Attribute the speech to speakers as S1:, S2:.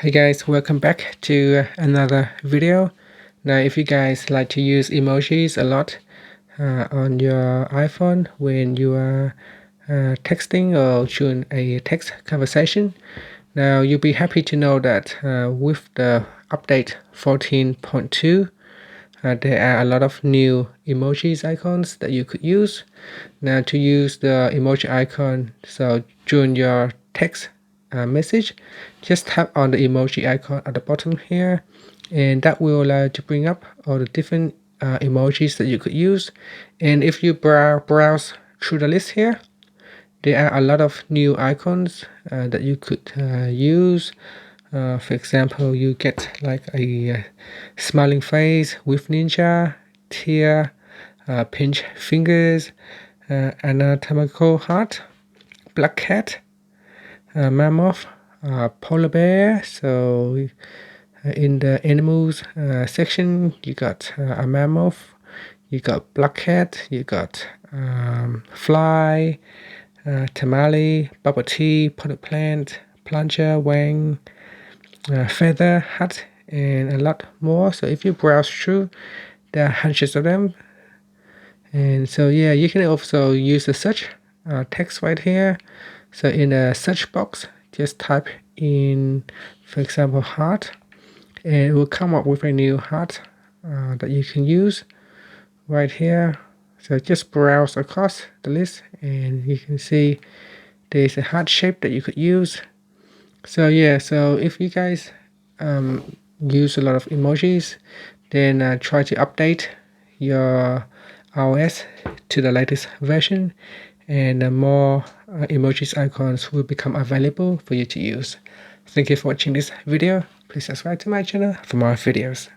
S1: Hey guys, welcome back to another video. Now if you guys like to use emojis a lot on your iPhone when you are texting or during a text conversation, now you'll be happy to know that with the update 14.2 there are a lot of new emojis icons that you could use. Now to use the emoji icon, so during your text message, just tap on the emoji icon at the bottom here, and that will allow you to bring up all the different emojis that you could use. And if you browse through the list here, there are a lot of new icons that you could use. For example, you get like a smiling face with ninja, tear, pinch fingers, anatomical heart, black cat, mammoth, polar bear. So in the animals section, you got a mammoth, you got black cat, you got fly, tamale, bubble tea, potted plant, plunger, wang, feather, hat, and a lot more. So if you browse through, there are hundreds of them. And so yeah, you can also use the search text right here. So in the search box, just type in, for example, heart, and it will come up with a new heart that you can use right here. So just browse across the list and you can see there's a heart shape that you could use. So yeah, so if you guys use a lot of emojis, then try to update your iOS to the latest version, and more emojis icons will become available for you to use. Thank you for watching this video. Please subscribe to my channel for more videos.